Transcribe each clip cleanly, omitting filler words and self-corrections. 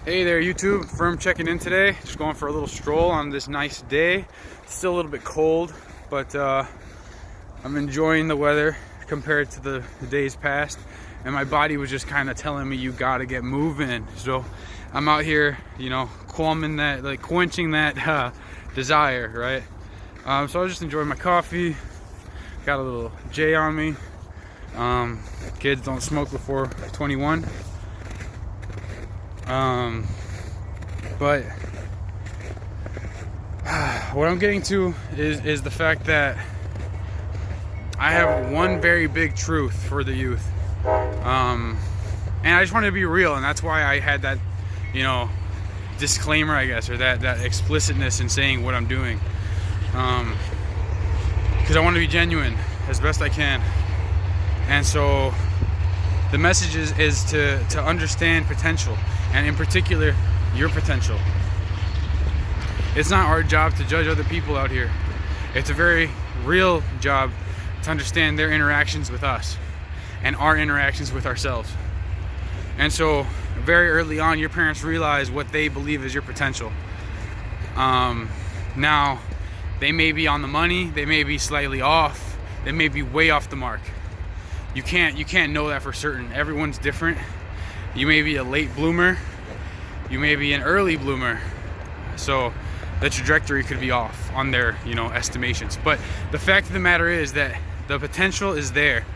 Hey there YouTube, Firm checking in today. Just going for a little stroll on this nice day. Still a little bit cold, but I'm enjoying the weather compared to the days past. And my body was just kind of telling me you gotta get moving. So I'm out here, quenching that desire, right? So I was just enjoying my coffee. Got a little J on me. Kids don't smoke before 21. But what I'm getting to is the fact that I have one very big truth for the youth. And I just wanted to be real, and that's why I had that, disclaimer, I guess, or that explicitness in saying what I'm doing. Because I want to be genuine as best I can. And so the message is to understand potential, and in particular, your potential. It's not our job to judge other people out here. It's a very real job to understand their interactions with us and our interactions with ourselves. And so very early on, your parents realize what they believe is your potential. Now, they may be on the money, they may be slightly off, they may be way off the mark. You can't know that for certain. Everyone's different. You may be a late bloomer, you may be an early bloomer, so the trajectory could be off on their estimations. But the fact of the matter is that the potential is there,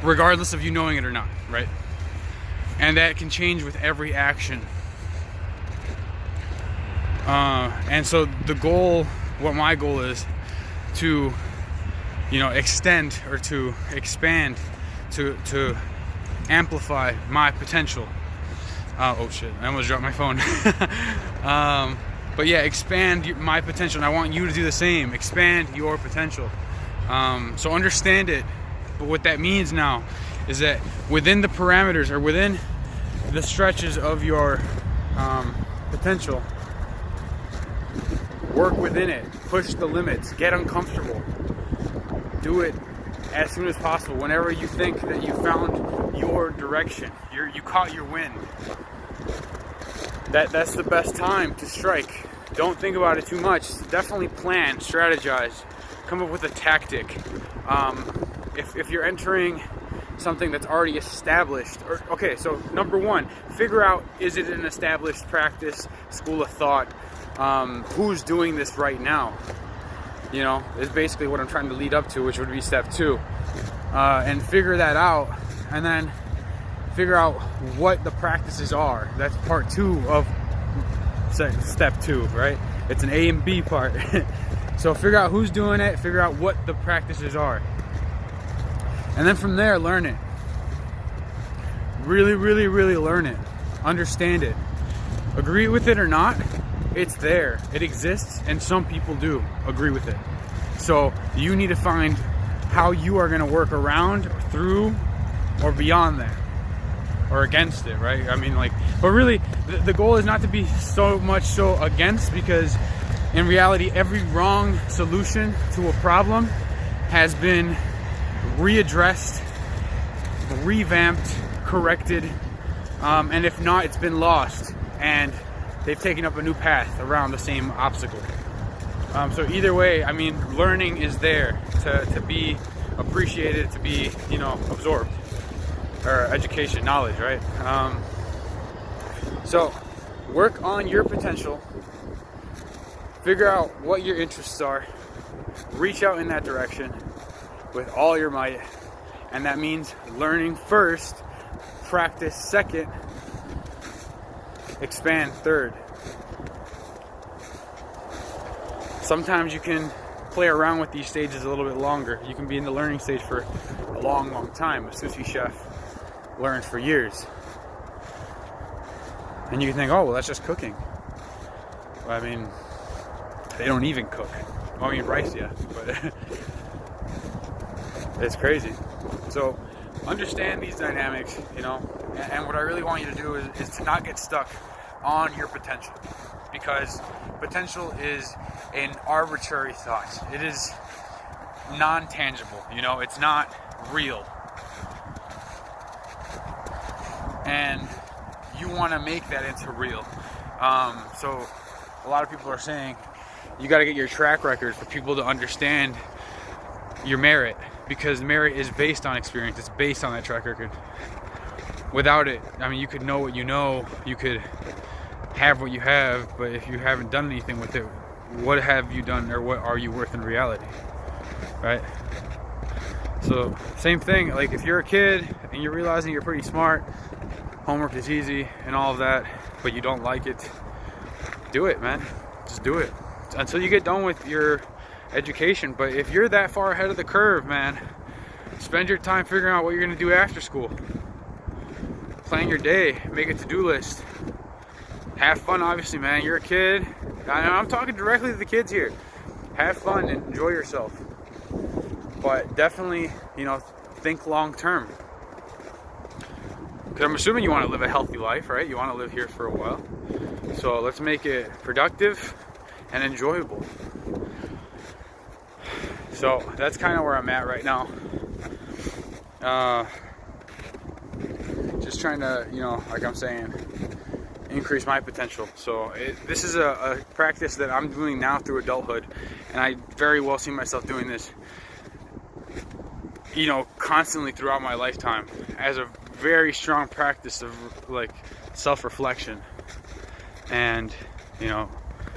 regardless of you knowing it or not, right? And that can change with every action. And so the goal, what my goal is, to extend or to expand, to amplify my potential. Oh shit, I almost dropped my phone. But yeah, expand my potential, and I want you to do the same. Expand your potential. So understand it. But what that means now is that within the parameters, or within the stretches of your potential, work within it. Push the limits. Get uncomfortable. Do it as soon as possible. Whenever you think that you found your direction, you caught your wind, that's the best time to strike. Don't think about it too much. Definitely plan, strategize, come up with a tactic. If you're entering something that's already established, so number one, figure out, is it an established practice, school of thought? Who's doing this right now? Is basically what I'm trying to lead up to, which would be step 2. And figure that out, and then figure out what the practices are. That's part 2 of step 2, right? It's an A and B part. So figure out who's doing it, figure out what the practices are. And then from there, learn it. Really, really, really learn it. Understand it. Agree with it or not, it's there. It exists, and some people do agree with it. So you need to find how you are going to work around, through, or beyond that, or against it, right? But really, the goal is not to be so much so against, because in reality, every wrong solution to a problem has been readdressed, revamped, corrected, and if not, it's been lost, and they've taken up a new path around the same obstacle. So either way, learning is there to be appreciated, to be, absorbed, or education, knowledge, right? So work on your potential, figure out what your interests are, reach out in that direction with all your might, and that means learning first, practice second, expand third. Sometimes you can play around with these stages a little bit longer. You can be in the learning stage for a long, long time. A sushi chef learns for years. And you can think, oh, well, that's just cooking. Well, they don't even cook. Rice, yeah, but it's crazy. So understand these dynamics, and what I really want you to do is to not get stuck on your potential, because potential is an arbitrary thought. It is non-tangible, it's not real. And you want to make that into real. So a lot of people are saying you got to get your track record for people to understand your merit, because merit is based on experience. It's based on that track record. Without it, I mean, you could know what you know, you could have what you have, but if you haven't done anything with it, what have you done, or what are you worth in reality, right? So same thing, like if you're a kid and you're realizing you're pretty smart, homework is easy and all of that, but you don't like it, do it, man. Just do it until you get done with your education. But if you're that far ahead of the curve, man, spend your time figuring out what you're gonna do after school. Plan your day, make a to-do list. Have fun, obviously, man. You're a kid. I'm talking directly to the kids here. Have fun and enjoy yourself. But definitely, think long term. Because I'm assuming you want to live a healthy life, right? You want to live here for a while. So let's make it productive and enjoyable. So that's kind of where I'm at right now. Just trying to, like I'm saying, increase my potential. So this is a practice that I'm doing now through adulthood, and I very well see myself doing this, constantly throughout my lifetime, as a very strong practice of like self-reflection and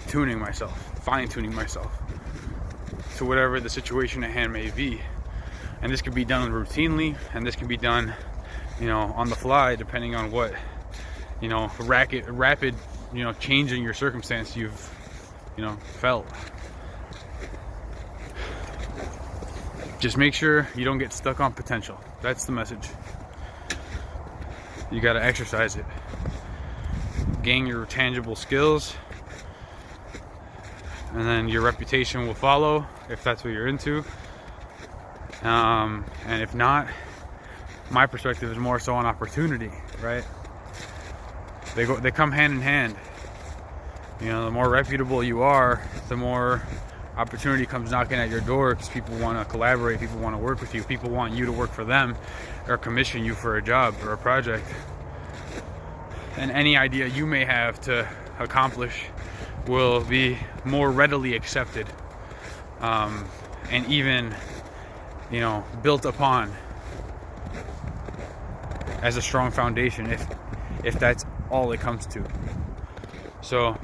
tuning myself, fine-tuning myself to whatever the situation at hand may be. And this could be done routinely, and this can be done on the fly, depending on what rapid change in your circumstance you've felt. Just make sure you don't get stuck on potential. That's the message. You got to exercise it, gain your tangible skills, and then your reputation will follow if that's what you're into. And if not, my perspective is more so on opportunity, right? They come hand in hand. The more reputable you are, the more opportunity comes knocking at your door, because people want to collaborate, people want to work with you, people want you to work for them or commission you for a job or a project. And any idea you may have to accomplish will be more readily accepted, and even built upon as a strong foundation, if that's all it comes to. So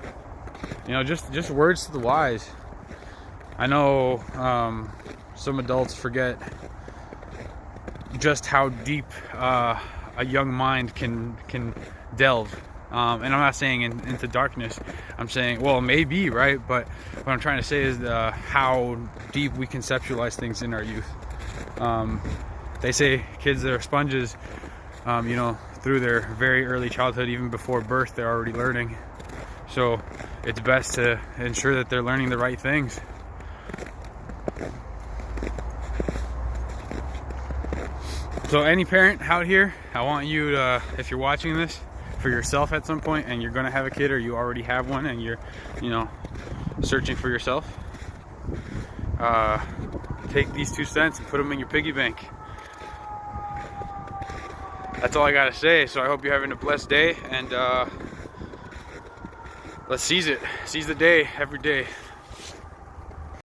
just words to the wise. I know some adults forget just how deep a young mind can delve, and I'm not saying into darkness. I'm saying, well, maybe, right? But what I'm trying to say is how deep we conceptualize things in our youth. They say kids that are sponges, through their very early childhood, even before birth, they're already learning. So it's best to ensure that they're learning the right things. So any parent out here, I want you to, if you're watching this for yourself at some point and you're going to have a kid, or you already have one and you're, searching for yourself, take these 2 cents and put them in your piggy bank. That's all I got to say. So I hope you're having a blessed day, and let's seize it. Seize the day every day.